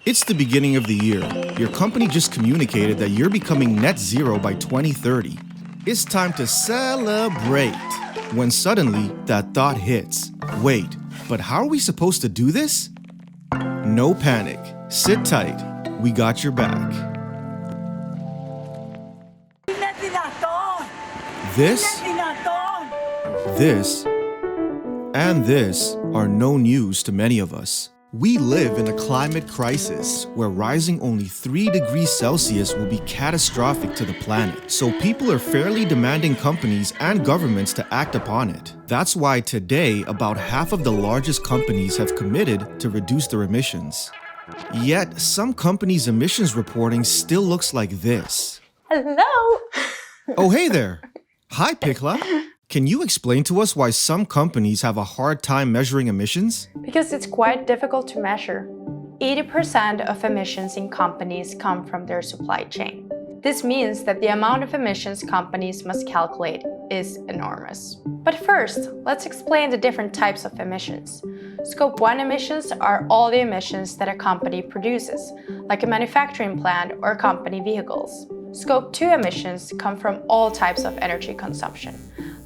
It's the beginning of the year. Your company just communicated that you're becoming net zero by 2030. It's time to celebrate. When suddenly, that thought hits. Wait, but how are we supposed to do this? No panic. Sit tight. We got your back. This, and this are no news to many of us. We live in a climate crisis where rising only 3 degrees Celsius will be catastrophic to the planet. So people are fairly demanding companies and governments to act upon it. That's why today, about half of the largest companies have committed to reduce their emissions. Yet, some companies' emissions reporting still looks like this. Hello! Oh, hey there. Hi, Pikla. Can you explain to us why some companies have a hard time measuring emissions? Because it's quite difficult to measure. 80% of emissions in companies come from their supply chain. This means that the amount of emissions companies must calculate is enormous. But first, let's explain the different types of emissions. Scope 1 emissions are all the emissions that a company produces, like a manufacturing plant or company vehicles. Scope 2 emissions come from all types of energy consumption.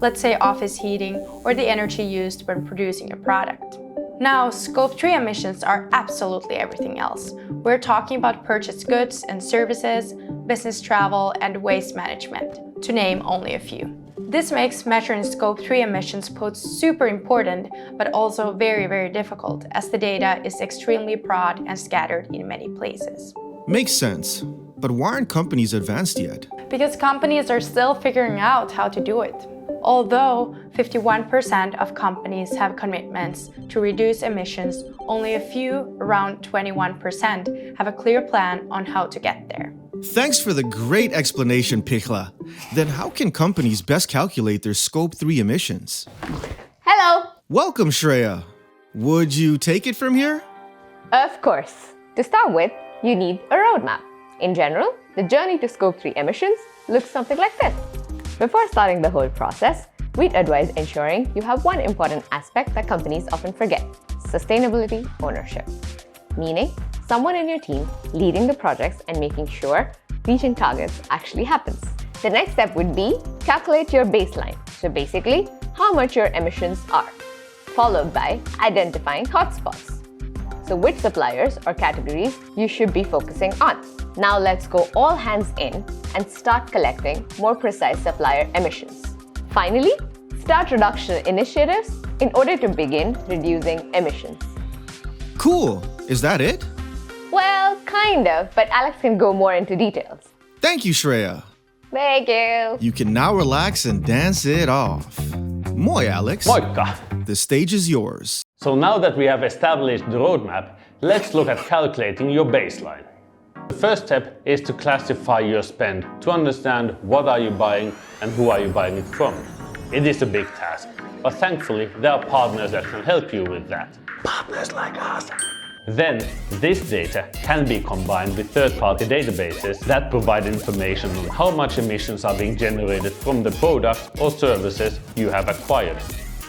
Let's say office heating or the energy used when producing a product. Now, Scope 3 emissions are absolutely everything else. We're talking about purchased goods and services, business travel, and waste management, to name only a few. This makes measuring Scope 3 emissions both super important, but also very, very difficult, as the data is extremely broad and scattered in many places. Makes sense. But why aren't companies advanced yet? Because companies are still figuring out how to do it. Although 51% of companies have commitments to reduce emissions, only a few, around 21%, have a clear plan on how to get there. Thanks for the great explanation, Pikla. Then how can companies best calculate their Scope 3 emissions? Hello! Welcome, Shreya. Would you take it from here? Of course. To start with, you need a roadmap. In general, the journey to Scope 3 emissions looks something like this. Before starting the whole process, we'd advise ensuring you have one important aspect that companies often forget: sustainability ownership. Meaning, someone in your team leading the projects and making sure reaching targets actually happens. The next step would be calculate your baseline, so basically, how much your emissions are, followed by identifying hotspots. So which suppliers or categories you should be focusing on. Now let's go all hands in and start collecting more precise supplier emissions. Finally, start reduction initiatives in order to begin reducing emissions. Cool. Is that it? Well, kind of, but Alex can go more into details. Thank you, Shreya. Thank you. You can now relax and dance it off. Moi, Alex. Moikka! The stage is yours. So now that we have established the roadmap, let's look at calculating your baseline. The first step is to classify your spend to understand what are you buying and who are you buying it from. It is a big task, but thankfully there are partners that can help you with that. Partners like us. Then, this data can be combined with third-party databases that provide information on how much emissions are being generated from the products or services you have acquired.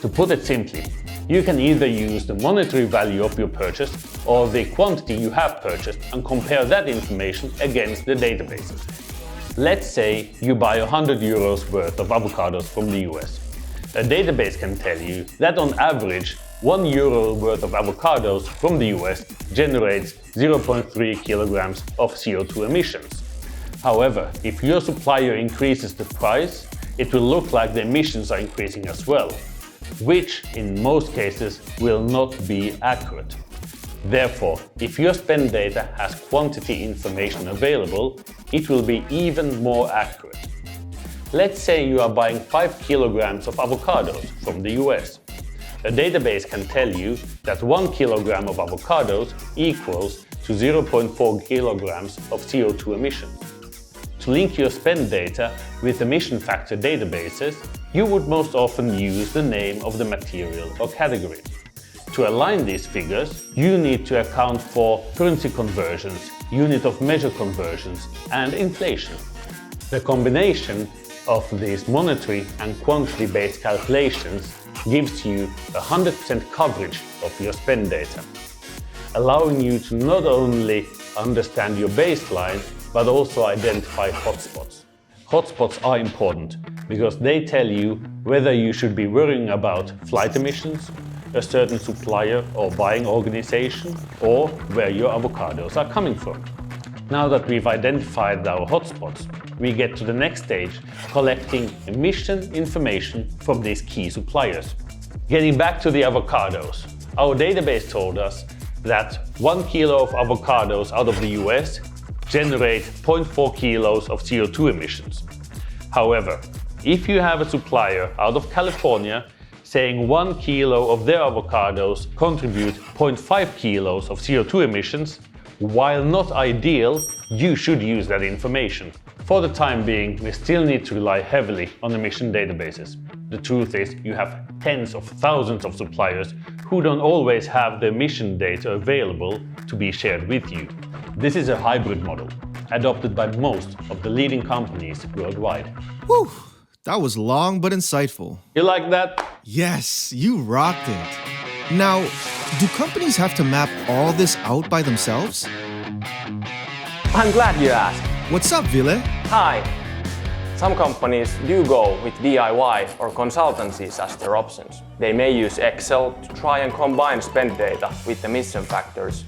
To put it simply, you can either use the monetary value of your purchase or the quantity you have purchased and compare that information against the databases. Let's say you buy 100 euros worth of avocados from the US. A database can tell you that on average, 1 euro worth of avocados from the US generates 0.3 kilograms of CO2 emissions. However, if your supplier increases the price, it will look like the emissions are increasing as well, which in most cases will not be accurate. Therefore, if your spend data has quantity information available, it will be even more accurate. Let's say you are buying 5 kilograms of avocados from the US. A database can tell you that 1 kilogram of avocados equals to 0.4 kilograms of CO2 emissions. To link your spend data with emission factor databases, you would most often use the name of the material or category. To align these figures, you need to account for currency conversions, unit of measure conversions, and inflation. The combination of these monetary and quantity-based calculations gives you 100% coverage of your spend data. allowing you to not only understand your baseline, but also identify hotspots. Hotspots are important because they tell you whether you should be worrying about flight emissions, a certain supplier or buying organization, or where your avocados are coming from. Now that we've identified our hotspots, we get to the next stage, collecting emission information from these key suppliers. Getting back to the avocados, our database told us that 1 kilo of avocados out of the US generate 0.4 kilos of CO2 emissions. However, if you have a supplier out of California saying 1 kilo of their avocados contribute 0.5 kilos of CO2 emissions, while not ideal, you should use that information. For the time being, we still need to rely heavily on emission databases. The truth is, you have tens of thousands of suppliers who don't always have the emission data available to be shared with you. This is a hybrid model, adopted by most of the leading companies worldwide. Whew, that was long but insightful. You like that? Yes, you rocked it. Now, do companies have to map all this out by themselves? I'm glad you asked. What's up, Ville? Hi. Some companies do go with DIY or consultancies as their options. They may use Excel to try and combine spend data with emission factors,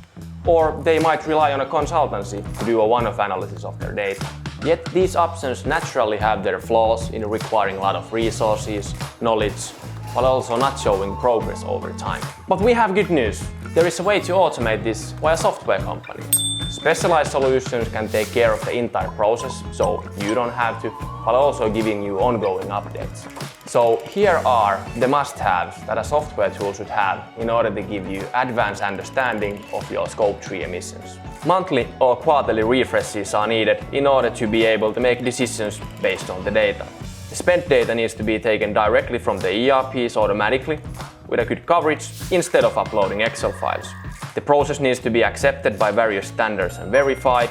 or they might rely on a consultancy to do a one-off analysis of their data. Yet these options naturally have their flaws in requiring a lot of resources, knowledge, while also not showing progress over time. But we have good news. There is a way to automate this via software companies. Specialized solutions can take care of the entire process, so you don't have to, while also giving you ongoing updates. So here are the must-haves that a software tool should have in order to give you advanced understanding of your Scope 3 emissions. Monthly or quarterly refreshes are needed in order to be able to make decisions based on the data. The spend data needs to be taken directly from the ERPs automatically with a good coverage instead of uploading Excel files. The process needs to be accepted by various standards and verified.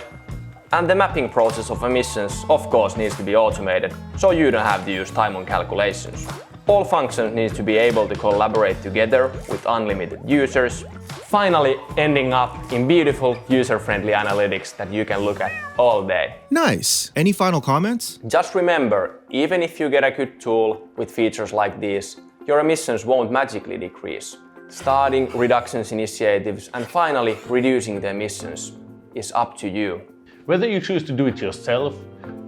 And the mapping process of emissions, of course, needs to be automated, so you don't have to use time on calculations. All functions need to be able to collaborate together with unlimited users, finally ending up in beautiful, user-friendly analytics that you can look at all day. Nice. Any final comments? Just remember, even if you get a good tool with features like these, your emissions won't magically decrease. Starting reductions initiatives and finally reducing the emissions is up to you. Whether you choose to do it yourself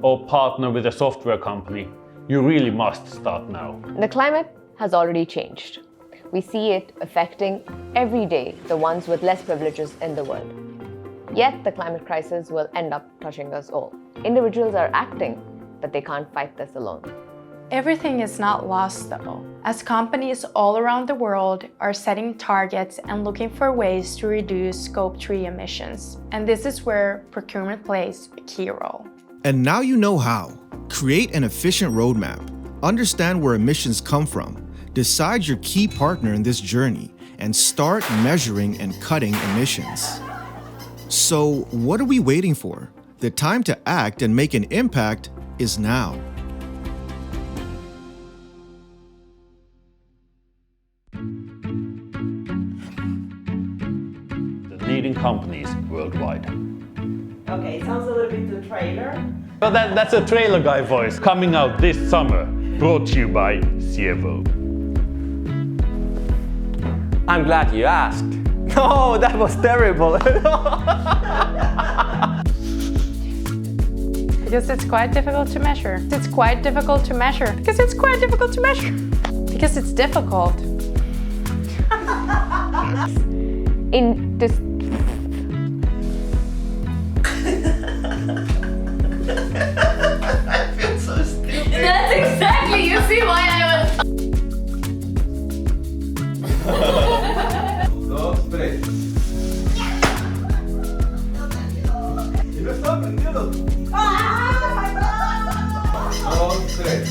or partner with a software company, you really must start now. The climate has already changed. We see it affecting every day the ones with less privileges in the world. Yet the climate crisis will end up touching us all. Individuals are acting, but they can't fight this alone. Everything is not lost though, as companies all around the world are setting targets and looking for ways to reduce Scope 3 emissions. And this is where procurement plays a key role. And now you know how. Create an efficient roadmap. Understand where emissions come from. Decide your key partner in this journey and start measuring and cutting emissions. So, what are we waiting for? The time to act and make an impact is now. Leading companies worldwide. Okay, it sounds a little bit the trailer. Well, that's a trailer guy voice coming out this summer, brought to you by SIEVO. I'm glad you asked. No, that was terrible. Because it's quite difficult to measure. It's quite difficult to measure. Because it's quite difficult to measure. Because it's difficult. In this I feel so stupid. That's exactly, you see why I was... Dos, tres. Y no está prendido. Dos, tres.